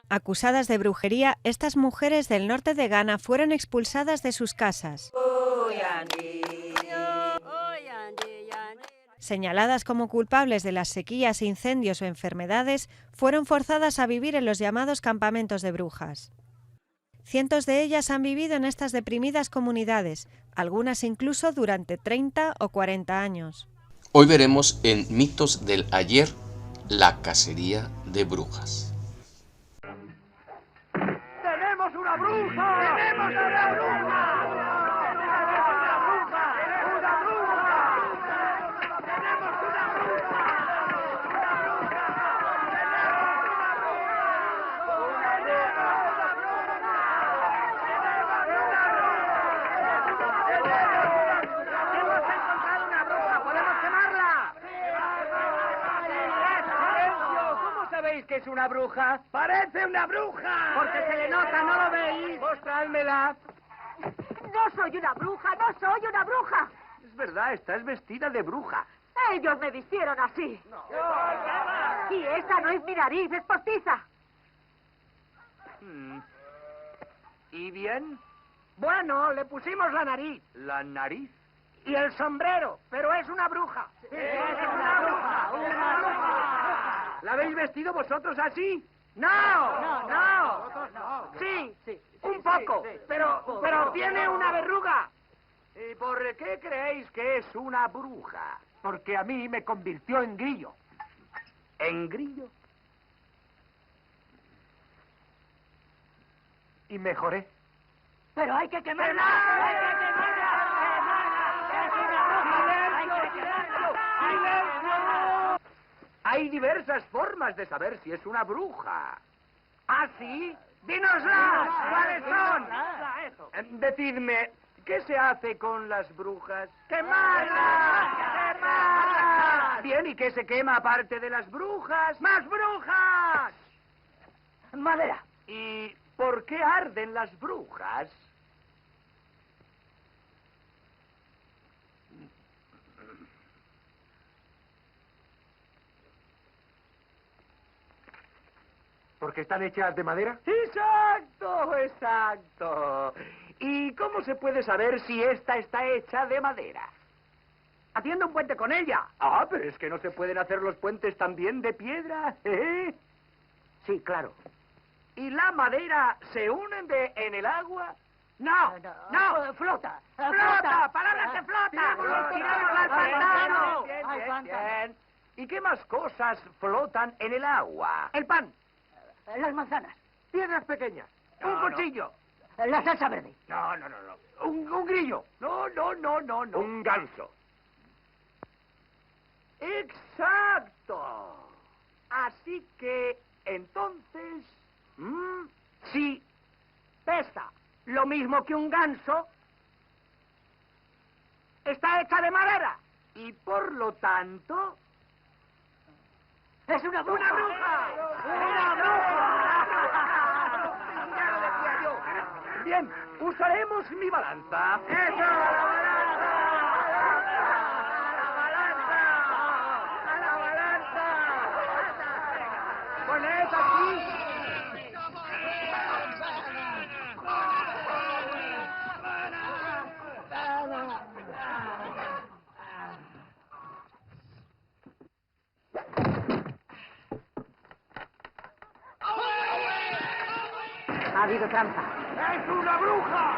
Acusadas de brujería, estas mujeres del norte de Ghana fueron expulsadas de sus casas. Señaladas como culpables de las sequías, incendios o enfermedades, fueron forzadas a vivir en los llamados campamentos de brujas. Cientos de ellas han vivido en estas deprimidas comunidades, algunas incluso durante 30 o 40 años. Hoy veremos en Mitos del Ayer la cacería de brujas. ¡Tenemos una bruja! ¡Tenemos una bruja! ¿Que es una bruja? ¡Parece una bruja! Porque se le nota, ¿no lo veis? ¡Mostrádmela! ¡No soy una bruja! ¡No soy una bruja! Es verdad, estás vestida de bruja. Ellos me vistieron así. No. Y esa no es mi nariz, es postiza. ¿Y bien? Bueno, le pusimos la nariz. ¿La nariz? Y el sombrero, pero es una bruja. Sí, es una bruja, una bruja. ¿La habéis vestido vosotros así? No. Sí, un poco, pero tiene una verruga. ¿Y por qué creéis que es una bruja? Porque a mí me convirtió en grillo. ¿En grillo? Y mejoré. Pero hay que quemarla. ¡Hay que quemarla! Hay diversas formas de saber si es una bruja. ¿Ah, sí? ¡Dínoslas! ¿Cuáles son? Decidme, ¿qué se hace con las brujas? ¡Quemarlas! ¡Quemarlas! Bien, ¿y qué se quema aparte de las brujas? ¡Más brujas! Madera. ¿Y por qué arden las brujas? ¿Porque están hechas de madera? Exacto. ¿Y cómo se puede saber si esta está hecha de madera? Haciendo un puente con ella. Ah, pero es que no se pueden hacer los puentes también de piedra. Sí, claro. ¿Y la madera se hunde en el agua? No. Flota. ¡Palabras de flota! ¡Tiramos al pantano! Bien. ¿Y qué más cosas flotan en el agua? El pan. Las manzanas. Piedras pequeñas. Un cuchillo. La salsa verde. No. Un grillo. No. Un ganso. Exacto. Así que, entonces, si pesa lo mismo que un ganso, está hecha de madera. Y por lo tanto... ¡Es una bruja! ¡Una bruja! Ya lo decía yo. Bien, usaremos mi balanza. ¡Eso! ¡A la balanza! ¡Poned aquí! Ha habido trampa. ¡Es una bruja!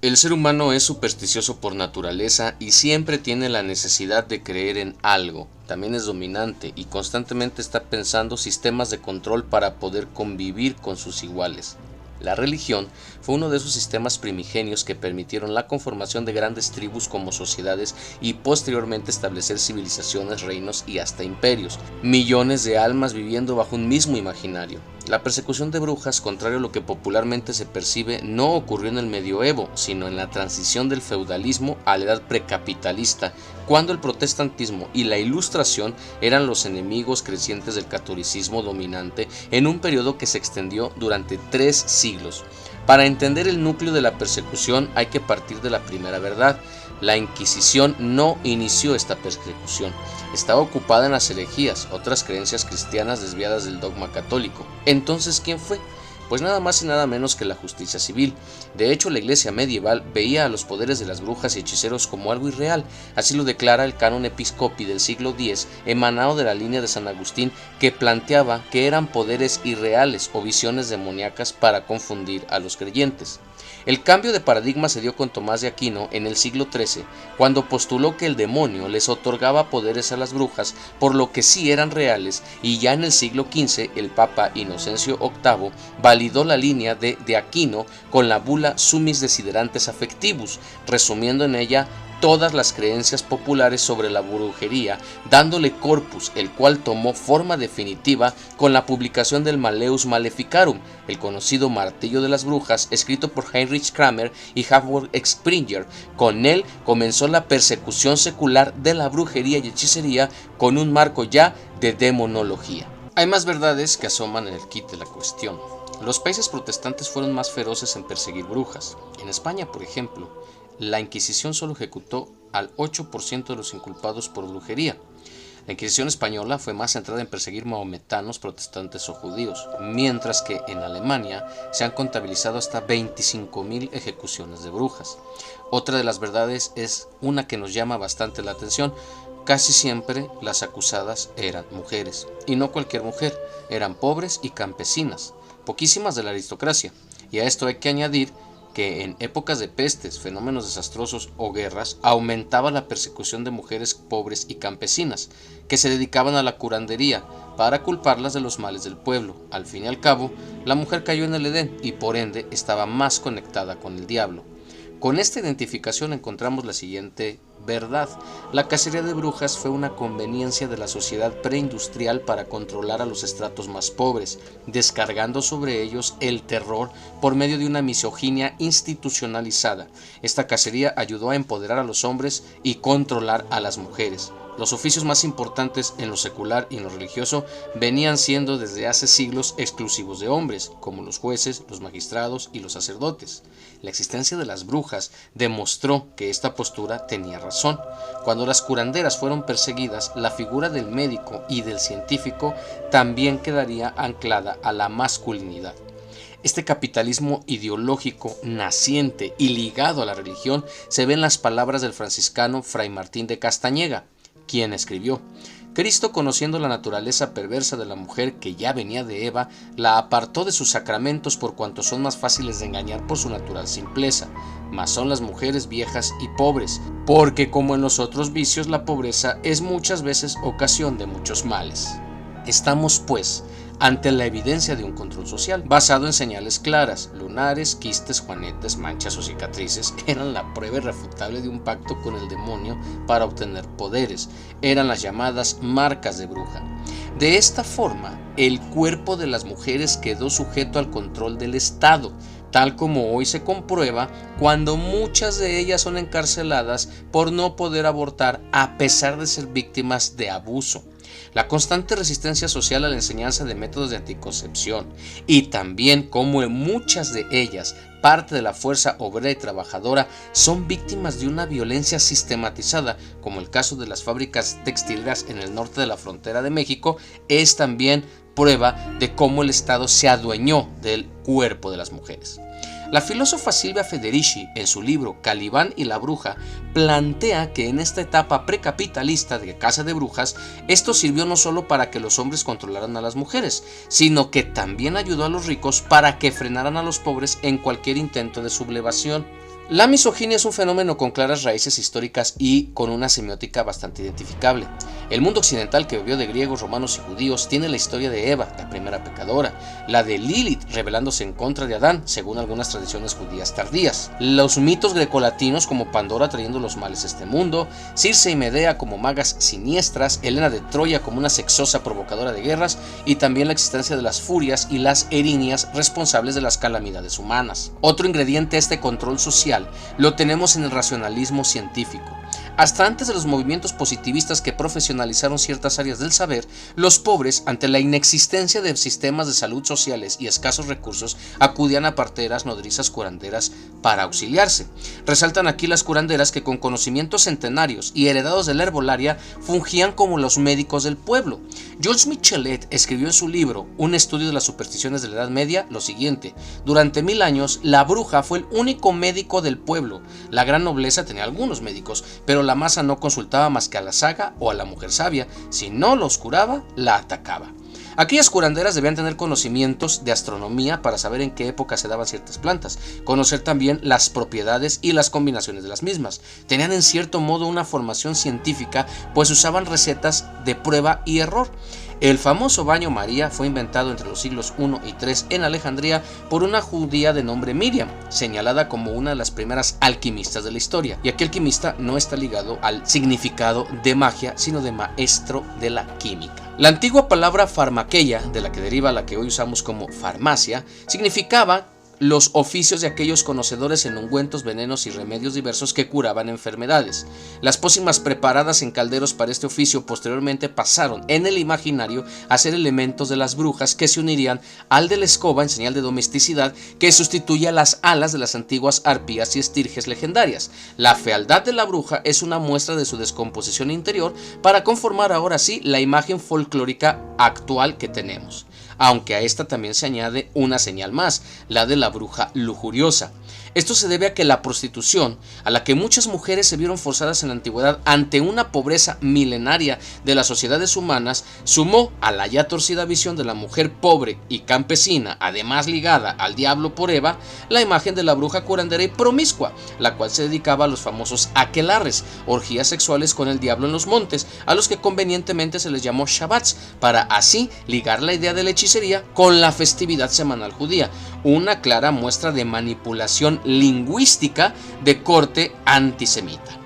El ser humano es supersticioso por naturaleza y siempre tiene la necesidad de creer en algo. También es dominante y constantemente está pensando sistemas de control para poder convivir con sus iguales. La religión fue uno de esos sistemas primigenios que permitieron la conformación de grandes tribus como sociedades y posteriormente establecer civilizaciones, reinos y hasta imperios. Millones de almas viviendo bajo un mismo imaginario. La persecución de brujas, contrario a lo que popularmente se percibe, no ocurrió en el medioevo, sino en la transición del feudalismo a la edad precapitalista, cuando el protestantismo y la ilustración eran los enemigos crecientes del catolicismo dominante en un periodo que se extendió durante 3 siglos. Para entender el núcleo de la persecución hay que partir de la primera verdad, La Inquisición no inició esta persecución. Estaba ocupada en las herejías, otras creencias cristianas desviadas del dogma católico. Entonces, ¿quién fue? Pues nada más y nada menos que la justicia civil. De hecho, la iglesia medieval veía a los poderes de las brujas y hechiceros como algo irreal. Así lo declara el Canon Episcopi del siglo X, emanado de la línea de San Agustín, que planteaba que eran poderes irreales o visiones demoníacas para confundir a los creyentes. El cambio de paradigma se dio con Tomás de Aquino en el siglo XIII, cuando postuló que el demonio les otorgaba poderes a las brujas, por lo que sí eran reales, y ya en el siglo XV el Papa Inocencio VIII validó la línea de Aquino con la bula Summis Desiderantes Affectivus, resumiendo en ella todas las creencias populares sobre la brujería, dándole corpus, el cual tomó forma definitiva con la publicación del Malleus Maleficarum, el conocido martillo de las brujas, escrito por Heinrich Kramer y Halvor Springer. Con él comenzó la persecución secular de la brujería y hechicería con un marco ya de demonología. Hay más verdades que asoman en el kit de la cuestión. Los países protestantes fueron más feroces en perseguir brujas. En España, por ejemplo, la Inquisición solo ejecutó al 8% de los inculpados por brujería. La Inquisición española fue más centrada en perseguir mahometanos, protestantes o judíos, mientras que en Alemania se han contabilizado hasta 25.000 ejecuciones de brujas. Otra de las verdades es una que nos llama bastante la atención. Casi siempre las acusadas eran mujeres, y no cualquier mujer, eran pobres y campesinas, poquísimas de la aristocracia. Y a esto hay que añadir que en épocas de pestes, fenómenos desastrosos o guerras, aumentaba la persecución de mujeres pobres y campesinas, que se dedicaban a la curandería para culparlas de los males del pueblo. Al fin y al cabo, la mujer cayó en el Edén y por ende estaba más conectada con el diablo. Con esta identificación encontramos la siguiente verdad. La cacería de brujas fue una conveniencia de la sociedad preindustrial para controlar a los estratos más pobres, descargando sobre ellos el terror por medio de una misoginia institucionalizada. Esta cacería ayudó a empoderar a los hombres y controlar a las mujeres. Los oficios más importantes en lo secular y en lo religioso venían siendo desde hace siglos exclusivos de hombres, como los jueces, los magistrados y los sacerdotes. La existencia de las brujas demostró que esta postura tenía razón. Cuando las curanderas fueron perseguidas, la figura del médico y del científico también quedaría anclada a la masculinidad. Este capitalismo ideológico naciente y ligado a la religión se ve en las palabras del franciscano Fray Martín de Castañeda, quien escribió: Cristo, conociendo la naturaleza perversa de la mujer que ya venía de Eva, la apartó de sus sacramentos por cuanto son más fáciles de engañar por su natural simpleza, mas son las mujeres viejas y pobres, porque como en los otros vicios la pobreza es muchas veces ocasión de muchos males. Estamos, pues, ante la evidencia de un control social, basado en señales claras. Lunares, quistes, juanetes, manchas o cicatrices eran la prueba irrefutable de un pacto con el demonio para obtener poderes. Eran las llamadas marcas de bruja. De esta forma, el cuerpo de las mujeres quedó sujeto al control del Estado, tal como hoy se comprueba cuando muchas de ellas son encarceladas por no poder abortar a pesar de ser víctimas de abuso. La constante resistencia social a la enseñanza de métodos de anticoncepción y también como en muchas de ellas parte de la fuerza obrera y trabajadora son víctimas de una violencia sistematizada, como el caso de las fábricas textileras en el norte de la frontera de México, es también prueba de cómo el Estado se adueñó del cuerpo de las mujeres. La filósofa Silvia Federici, en su libro Calibán y la bruja, plantea que en esta etapa precapitalista de caza de brujas, esto sirvió no solo para que los hombres controlaran a las mujeres, sino que también ayudó a los ricos para que frenaran a los pobres en cualquier intento de sublevación. La misoginia es un fenómeno con claras raíces históricas y con una semiótica bastante identificable. El mundo occidental, que bebió de griegos, romanos y judíos, tiene la historia de Eva, la primera pecadora, la de Lilith rebelándose en contra de Adán, según algunas tradiciones judías tardías, los mitos grecolatinos como Pandora trayendo los males a este mundo, Circe y Medea como magas siniestras, Helena de Troya como una sexosa provocadora de guerras, y también la existencia de las furias y las erinias responsables de las calamidades humanas. Otro ingrediente a este control social lo tenemos en el racionalismo científico. Hasta antes de los movimientos positivistas que profesionalizaron ciertas áreas del saber, los pobres, ante la inexistencia de sistemas de salud sociales y escasos recursos, acudían a parteras, nodrizas, curanderas para auxiliarse. Resaltan aquí las curanderas que con conocimientos centenarios y heredados de la herbolaria fungían como los médicos del pueblo. Georges Michelet escribió en su libro Un estudio de las supersticiones de la Edad Media lo siguiente: durante 1000 años la bruja fue el único médico del pueblo. La gran nobleza tenía algunos médicos, pero la masa no consultaba más que a la saga o a la mujer sabia. Si no los curaba, la atacaba. Aquellas curanderas debían tener conocimientos de astronomía para saber en qué época se daban ciertas plantas, conocer también las propiedades y las combinaciones de las mismas. Tenían en cierto modo una formación científica, pues usaban recetas de prueba y error. El famoso baño María fue inventado entre los siglos I y III en Alejandría por una judía de nombre Miriam, señalada como una de las primeras alquimistas de la historia. Y aquí alquimista no está ligado al significado de magia, sino de maestro de la química. La antigua palabra farmaqueia, de la que deriva la que hoy usamos como farmacia, significaba los oficios de aquellos conocedores en ungüentos, venenos y remedios diversos que curaban enfermedades. Las pócimas preparadas en calderos para este oficio posteriormente pasaron en el imaginario a ser elementos de las brujas que se unirían al de la escoba en señal de domesticidad que sustituía las alas de las antiguas arpías y estirges legendarias. La fealdad de la bruja es una muestra de su descomposición interior para conformar ahora sí la imagen folclórica actual que tenemos. Aunque a esta también se añade una señal más, la de la bruja lujuriosa. Esto se debe a que la prostitución, a la que muchas mujeres se vieron forzadas en la antigüedad ante una pobreza milenaria de las sociedades humanas, sumó a la ya torcida visión de la mujer pobre y campesina, además ligada al diablo por Eva, la imagen de la bruja curandera y promiscua, la cual se dedicaba a los famosos aquelarres, orgías sexuales con el diablo en los montes, a los que convenientemente se les llamó shabbats, para así ligar la idea de la hechicería con la festividad semanal judía, una clara muestra de manipulación lingüística de corte antisemita.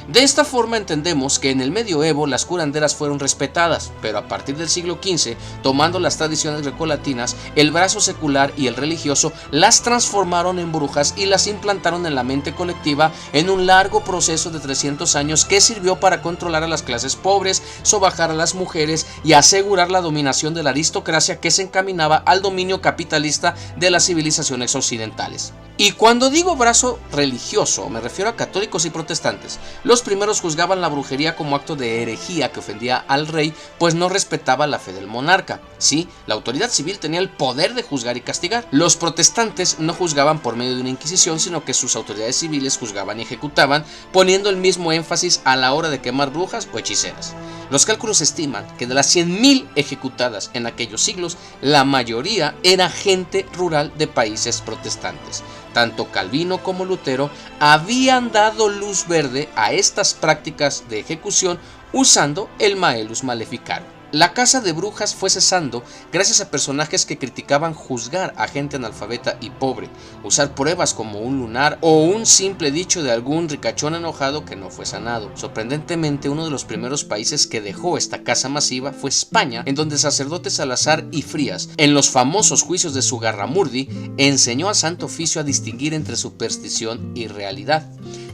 De esta forma entendemos que en el medioevo las curanderas fueron respetadas, pero a partir del siglo XV, tomando las tradiciones grecolatinas, el brazo secular y el religioso las transformaron en brujas y las implantaron en la mente colectiva en un largo proceso de 300 años que sirvió para controlar a las clases pobres, sobajar a las mujeres y asegurar la dominación de la aristocracia que se encaminaba al dominio capitalista de las civilizaciones occidentales. Y cuando digo brazo religioso, me refiero a católicos y protestantes. Los primeros juzgaban la brujería como acto de herejía que ofendía al rey, pues no respetaba la fe del monarca. Sí, la autoridad civil tenía el poder de juzgar y castigar. Los protestantes no juzgaban por medio de una inquisición, sino que sus autoridades civiles juzgaban y ejecutaban, poniendo el mismo énfasis a la hora de quemar brujas o hechiceras. Los cálculos estiman que de las 100.000 ejecutadas en aquellos siglos, la mayoría era gente rural de países protestantes. Tanto Calvino como Lutero habían dado luz verde a estas prácticas de ejecución usando el Maelus Maleficarum. La caza de brujas fue cesando gracias a personajes que criticaban juzgar a gente analfabeta y pobre, usar pruebas como un lunar o un simple dicho de algún ricachón enojado que no fue sanado. Sorprendentemente, uno de los primeros países que dejó esta caza masiva fue España, en donde el sacerdote Salazar y Frías, en los famosos juicios de Zugarramurdi, enseñó a Santo Oficio a distinguir entre superstición y realidad.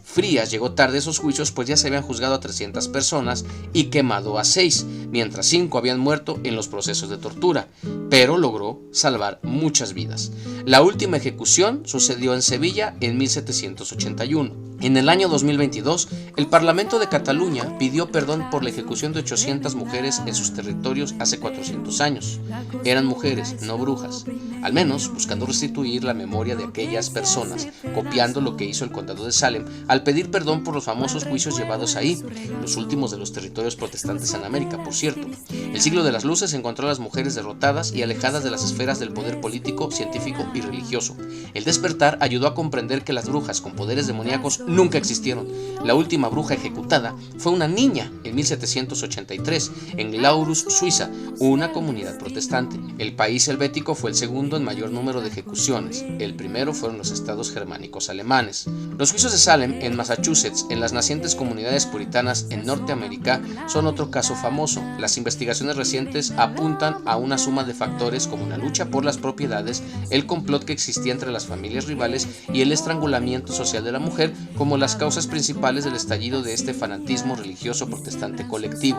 Frías llegó tarde a esos juicios, pues ya se habían juzgado a 300 personas y quemado a 6, mientras 5 habían muerto en los procesos de tortura, pero logró salvar muchas vidas. La última ejecución sucedió en Sevilla en 1781. En el año 2022, el Parlamento de Cataluña pidió perdón por la ejecución de 800 mujeres en sus territorios hace 400 años. Eran mujeres, no brujas, al menos buscando restituir la memoria de aquellas personas, copiando lo que hizo el condado de Salem al pedir perdón por los famosos juicios llevados ahí, los últimos de los territorios protestantes en América, por cierto. El siglo de las luces encontró a las mujeres derrotadas y alejadas de las esferas del poder político, científico y religioso. El despertar ayudó a comprender que las brujas con poderes demoníacos nunca existieron. La última bruja ejecutada fue una niña en 1783 en Glarus, Suiza, una comunidad protestante. El país helvético fue el segundo en mayor número de ejecuciones. El primero fueron los estados germánicos alemanes. Los juicios de Salem en Massachusetts, en las nacientes comunidades puritanas en Norteamérica, son otro caso famoso. Las investigaciones recientes apuntan a una suma de factores como una lucha por las propiedades, el complot que existía entre las familias rivales y el estrangulamiento social de la mujer como las causas principales del estallido de este fanatismo religioso protestante colectivo.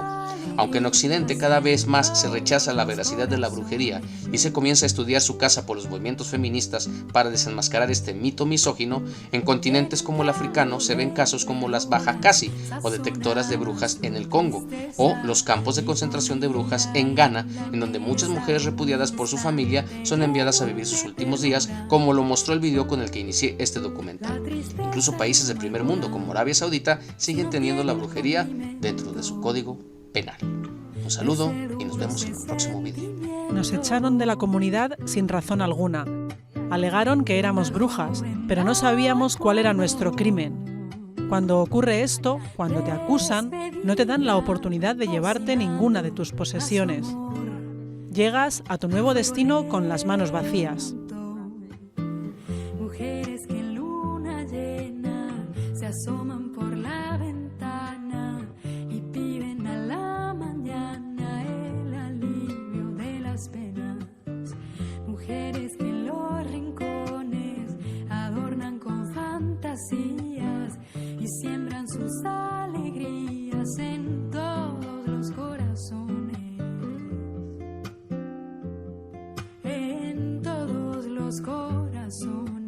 Aunque en Occidente cada vez más se rechaza la veracidad de la brujería y se comienza a estudiar su caso por los movimientos feministas para desenmascarar este mito misógino, en continentes como el africano se ven casos como las Bajacasi o detectoras de brujas en el Congo, o los campos de concentración de brujas en Ghana, en donde muchas mujeres repudiadas por su familia son enviadas a vivir sus últimos días, como lo mostró el video con el que inicié este documental. Incluso países del primer mundo como Arabia Saudita siguen teniendo la brujería dentro de su código penal. Un saludo y nos vemos en el próximo video. Nos echaron de la comunidad sin razón alguna. Alegaron que éramos brujas, pero no sabíamos cuál era nuestro crimen. Cuando ocurre esto, cuando te acusan, no te dan la oportunidad de llevarte ninguna de tus posesiones. Llegas a tu nuevo destino con las manos vacías. Mujeres que en luna llena se asoman por la ventana y piden a la mañana el alivio de las penas. Mujeres que en los rincones adornan con fantasías y siembran sus alegrías en todos los corazones. En todos los corazones.